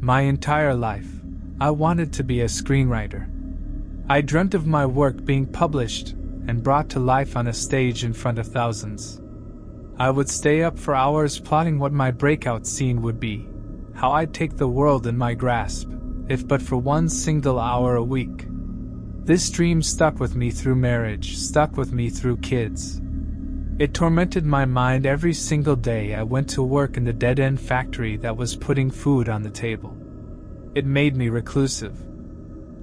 My entire life, I wanted to be a screenwriter. I dreamt of my work being published and brought to life on a stage in front of thousands. I would stay up for hours plotting what my breakout scene would be, how I'd take the world in my grasp, if but for one single hour a week. This dream stuck with me through marriage, stuck with me through kids. It tormented my mind every single day I went to work in the dead-end factory that was putting food on the table. It made me reclusive.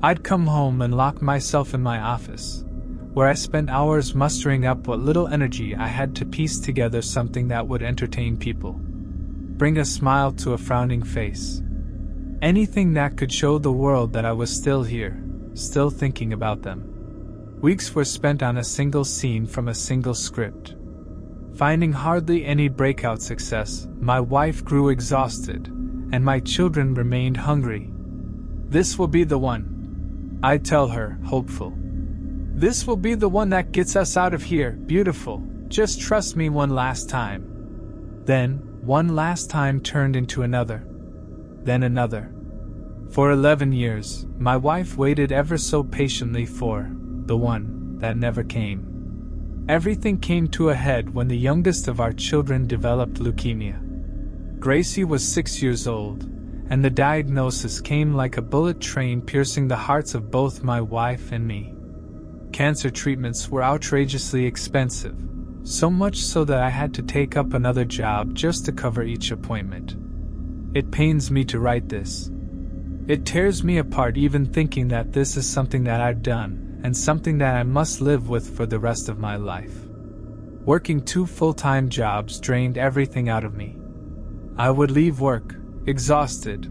I'd come home and lock myself in my office, where I spent hours mustering up what little energy I had to piece together something that would entertain people, bring a smile to a frowning face. Anything that could show the world that I was still here, still thinking about them. Weeks were spent on a single scene from a single script. Finding hardly any breakout success, my wife grew exhausted, and my children remained hungry. "This will be the one," I'd tell her, hopeful. "This will be the one that gets us out of here, beautiful. Just trust me one last time." Then, one last time turned into another. Then another. For 11 years, my wife waited ever so patiently for the one that never came. Everything came to a head when the youngest of our children developed leukemia. Gracie was 6 years old, and the diagnosis came like a bullet train piercing the hearts of both my wife and me. Cancer treatments were outrageously expensive, so much so that I had to take up another job just to cover each appointment. It pains me to write this. It tears me apart even thinking that this is something that I've done, and something that I must live with for the rest of my life. Working 2 full-time jobs drained everything out of me. I would leave work, exhausted,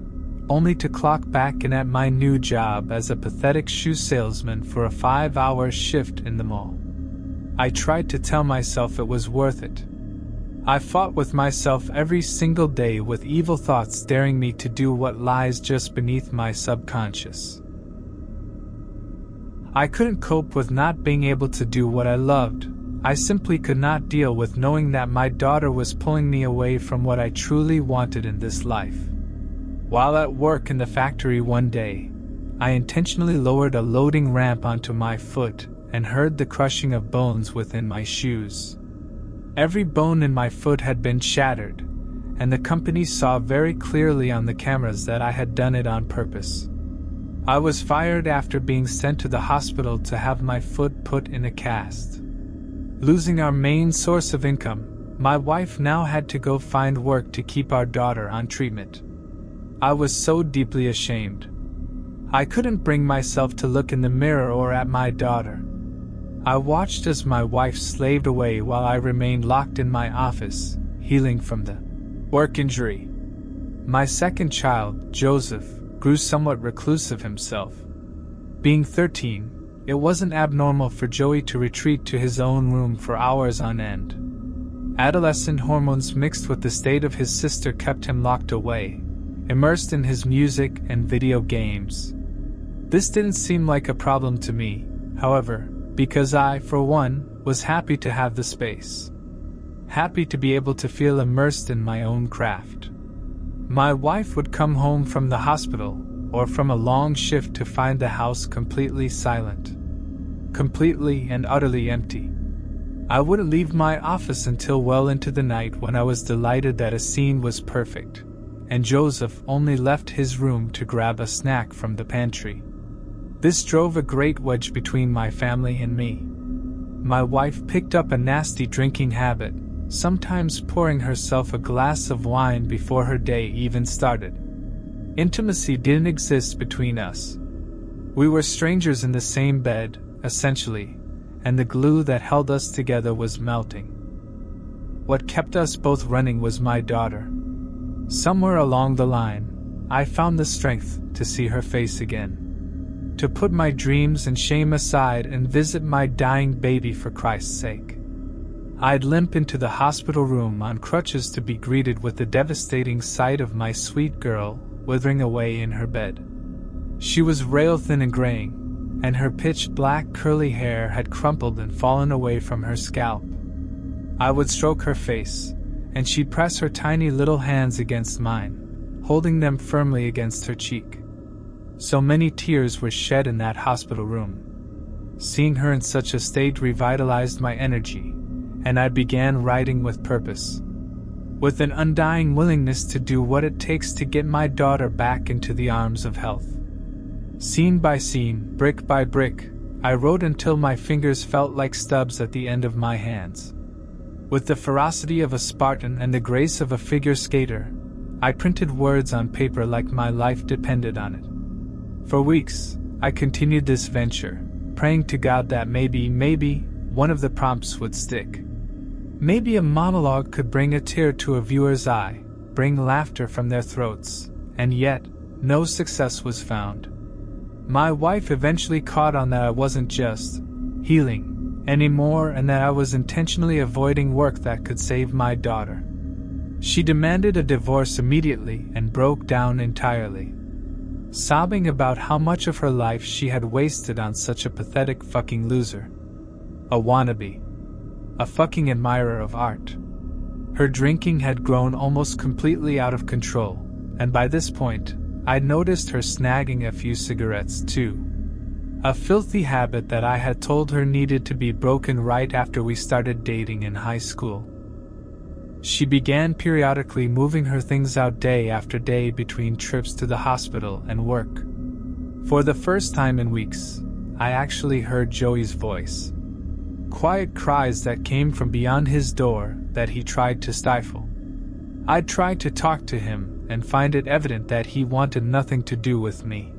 only to clock back in at my new job as a pathetic shoe salesman for a 5-hour shift in the mall. I tried to tell myself it was worth it. I fought with myself every single day with evil thoughts daring me to do what lies just beneath my subconscious. I couldn't cope with not being able to do what I loved. I simply could not deal with knowing that my daughter was pulling me away from what I truly wanted in this life. While at work in the factory one day, I intentionally lowered a loading ramp onto my foot and heard the crushing of bones within my shoes. Every bone in my foot had been shattered, and the company saw very clearly on the cameras that I had done it on purpose. I was fired after being sent to the hospital to have my foot put in a cast. Losing our main source of income, my wife now had to go find work to keep our daughter on treatment. I was so deeply ashamed. I couldn't bring myself to look in the mirror or at my daughter. I watched as my wife slaved away while I remained locked in my office, healing from the work injury. My second child, Joseph, grew somewhat reclusive himself. Being 13, it wasn't abnormal for Joey to retreat to his own room for hours on end. Adolescent hormones mixed with the state of his sister kept him locked away, immersed in his music and video games. This didn't seem like a problem to me, however, because I, for one, was happy to have the space. Happy to be able to feel immersed in my own craft. My wife would come home from the hospital, or from a long shift to find the house completely silent. Completely and utterly empty. I wouldn't leave my office until well into the night when I was delighted that a scene was perfect, and Joseph only left his room to grab a snack from the pantry. This drove a great wedge between my family and me. My wife picked up a nasty drinking habit, sometimes pouring herself a glass of wine before her day even started. Intimacy didn't exist between us. We were strangers in the same bed, essentially, and the glue that held us together was melting. What kept us both running was my daughter. Somewhere along the line, I found the strength to see her face again. To put my dreams and shame aside and visit my dying baby for Christ's sake. I'd limp into the hospital room on crutches to be greeted with the devastating sight of my sweet girl withering away in her bed. She was rail-thin and graying, and her pitch-black curly hair had crumpled and fallen away from her scalp. I would stroke her face, and she'd press her tiny little hands against mine, holding them firmly against her cheek. So many tears were shed in that hospital room. Seeing her in such a state revitalized my energy, and I began writing with purpose, with an undying willingness to do what it takes to get my daughter back into the arms of health. Scene by scene, brick by brick, I wrote until my fingers felt like stubs at the end of my hands. With the ferocity of a Spartan and the grace of a figure skater, I printed words on paper like my life depended on it. For weeks, I continued this venture, praying to God that maybe, one of the prompts would stick. Maybe a monologue could bring a tear to a viewer's eye, bring laughter from their throats, and yet, no success was found. My wife eventually caught on that I wasn't just healing anymore and that I was intentionally avoiding work that could save my daughter. She demanded a divorce immediately and broke down entirely, sobbing about how much of her life she had wasted on such a pathetic fucking loser. A wannabe. A fucking admirer of art. Her drinking had grown almost completely out of control, and by this point, I'd noticed her snagging a few cigarettes too. A filthy habit that I had told her needed to be broken right after we started dating in high school. She began periodically moving her things out day after day between trips to the hospital and work. For the first time in weeks, I actually heard Joey's voice. Quiet cries that came from beyond his door that he tried to stifle. I'd tried to talk to him and find it evident that he wanted nothing to do with me.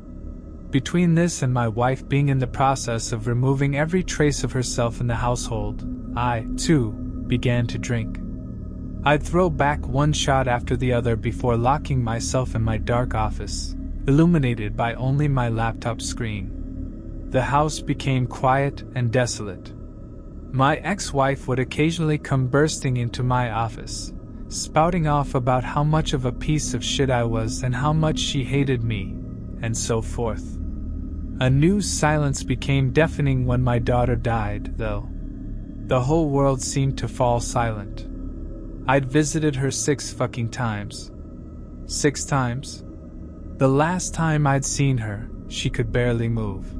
Between this and my wife being in the process of removing every trace of herself in the household, I, too, began to drink. I'd throw back one shot after the other before locking myself in my dark office, illuminated by only my laptop screen. The house became quiet and desolate. My ex-wife would occasionally come bursting into my office, spouting off about how much of a piece of shit I was and how much she hated me, and so forth. A new silence became deafening when my daughter died, though. The whole world seemed to fall silent. I'd visited her 6 fucking times. 6 times? The last time I'd seen her, she could barely move.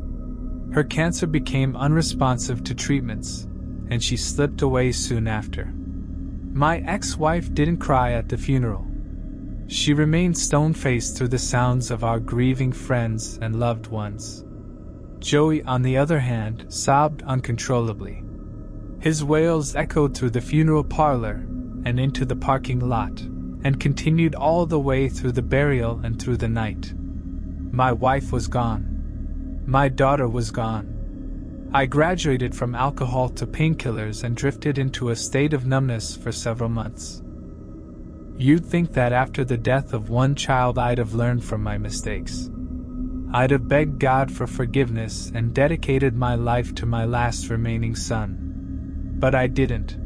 Her cancer became unresponsive to treatments, and she slipped away soon after. My ex-wife didn't cry at the funeral. She remained stone-faced through the sounds of our grieving friends and loved ones. Joey, on the other hand, sobbed uncontrollably. His wails echoed through the funeral parlor and into the parking lot, and continued all the way through the burial and through the night. My wife was gone. My daughter was gone. I graduated from alcohol to painkillers and drifted into a state of numbness for several months. You'd think that after the death of one child I'd have learned from my mistakes. I'd have begged God for forgiveness and dedicated my life to my last remaining son. But I didn't.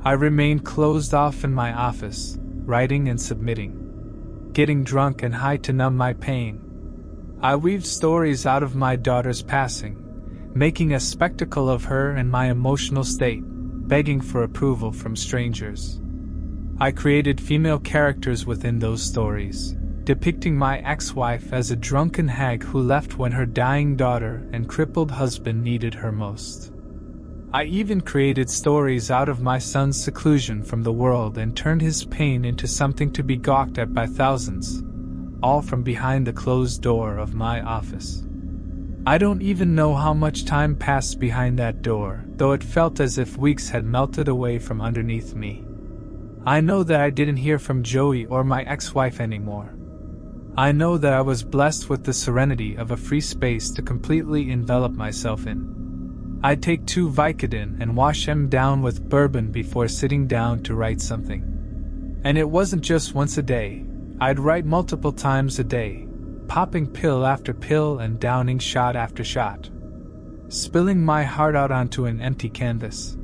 I remained closed off in my office, writing and submitting, getting drunk and high to numb my pain. I weaved stories out of my daughter's passing, making a spectacle of her and my emotional state, begging for approval from strangers. I created female characters within those stories, depicting my ex-wife as a drunken hag who left when her dying daughter and crippled husband needed her most. I even created stories out of my son's seclusion from the world and turned his pain into something to be gawked at by thousands, all from behind the closed door of my office. I don't even know how much time passed behind that door, though it felt as if weeks had melted away from underneath me. I know that I didn't hear from Joey or my ex-wife anymore. I know that I was blessed with the serenity of a free space to completely envelop myself in. I'd take 2 Vicodin and wash them down with bourbon before sitting down to write something. And it wasn't just once a day. I'd write multiple times a day, popping pill after pill and downing shot after shot, spilling my heart out onto an empty canvas.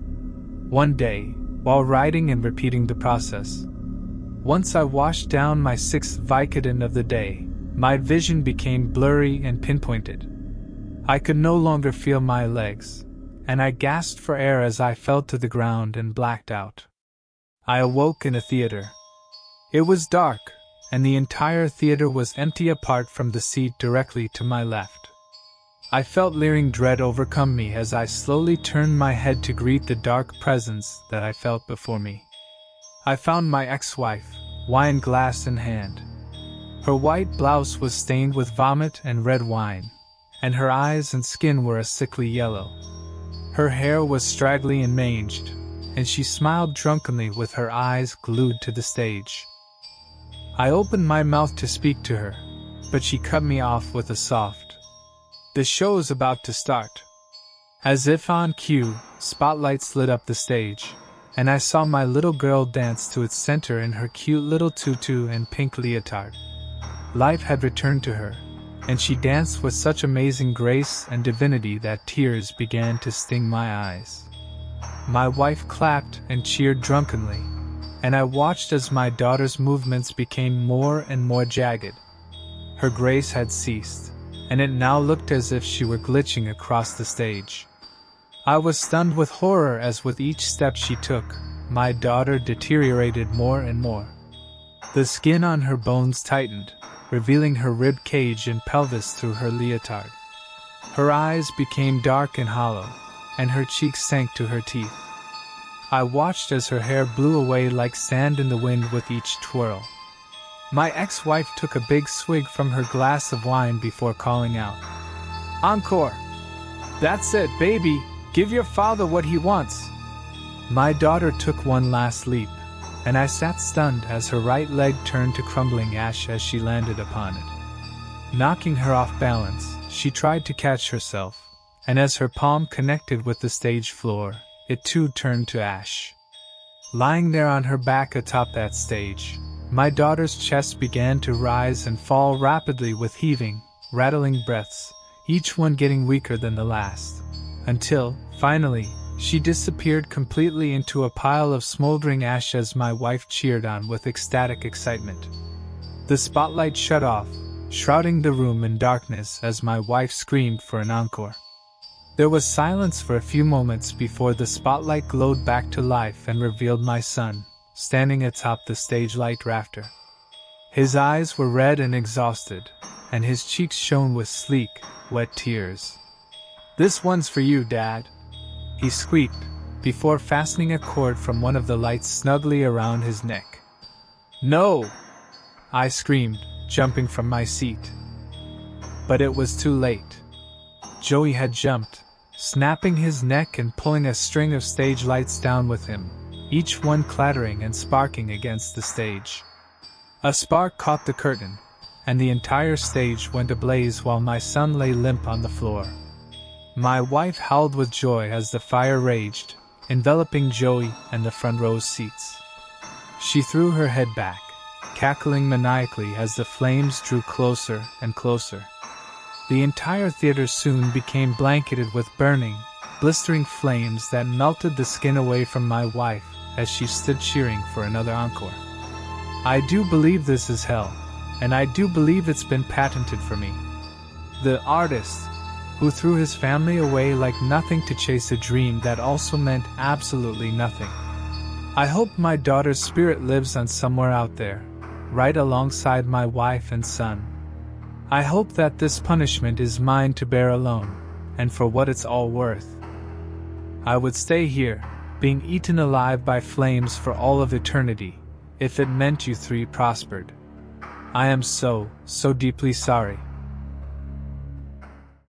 One day, while writing and repeating the process, once I washed down my 6th Vicodin of the day, my vision became blurry and pinpointed. I could no longer feel my legs, and I gasped for air as I fell to the ground and blacked out. I awoke in a theater. It was dark, and the entire theater was empty apart from the seat directly to my left. I felt leering dread overcome me as I slowly turned my head to greet the dark presence that I felt before me. I found my ex-wife, wine glass in hand. Her white blouse was stained with vomit and red wine, and her eyes and skin were a sickly yellow. Her hair was straggly and manged, and she smiled drunkenly with her eyes glued to the stage. I opened my mouth to speak to her, but she cut me off with a soft, "The show's about to start." As if on cue, spotlights lit up the stage, and I saw my little girl dance to its center in her cute little tutu and pink leotard. Life had returned to her, and she danced with such amazing grace and divinity that tears began to sting my eyes. My wife clapped and cheered drunkenly, and I watched as my daughter's movements became more and more jagged. Her grace had ceased, and it now looked as if she were glitching across the stage. I was stunned with horror as with each step she took, my daughter deteriorated more and more. The skin on her bones tightened, revealing her rib cage and pelvis through her leotard. Her eyes became dark and hollow, and her cheeks sank to her teeth. I watched as her hair blew away like sand in the wind with each twirl. My ex-wife took a big swig from her glass of wine before calling out, "Encore! That's it, baby! Give your father what he wants!" My daughter took one last leap, and I sat stunned as her right leg turned to crumbling ash as she landed upon it. Knocking her off balance, she tried to catch herself, and as her palm connected with the stage floor, it too turned to ash. Lying there on her back atop that stage, my daughter's chest began to rise and fall rapidly with heaving, rattling breaths, each one getting weaker than the last, until, finally, she disappeared completely into a pile of smoldering ash as my wife cheered on with ecstatic excitement. The spotlight shut off, shrouding the room in darkness as my wife screamed for an encore. There was silence for a few moments before the spotlight glowed back to life and revealed my son, standing atop the stage light rafter. His eyes were red and exhausted, and his cheeks shone with sleek, wet tears. "This one's for you, Dad," he squeaked, before fastening a cord from one of the lights snugly around his neck. "No!" I screamed, jumping from my seat. But it was too late. Joey had jumped, snapping his neck and pulling a string of stage lights down with him, each one clattering and sparking against the stage. A spark caught the curtain, and the entire stage went ablaze while my son lay limp on the floor. My wife howled with joy as the fire raged, enveloping Joey and the front row seats. She threw her head back, cackling maniacally as the flames drew closer and closer. The entire theater soon became blanketed with burning, blistering flames that melted the skin away from my wife as she stood cheering for another encore. I do believe this is hell, and I do believe it's been patented for me. The artist, who threw his family away like nothing to chase a dream that also meant absolutely nothing. I hope my daughter's spirit lives on somewhere out there, right alongside my wife and son. I hope that this punishment is mine to bear alone, and for what it's all worth. I would stay here, being eaten alive by flames for all of eternity, if it meant you three prospered. I am so deeply sorry.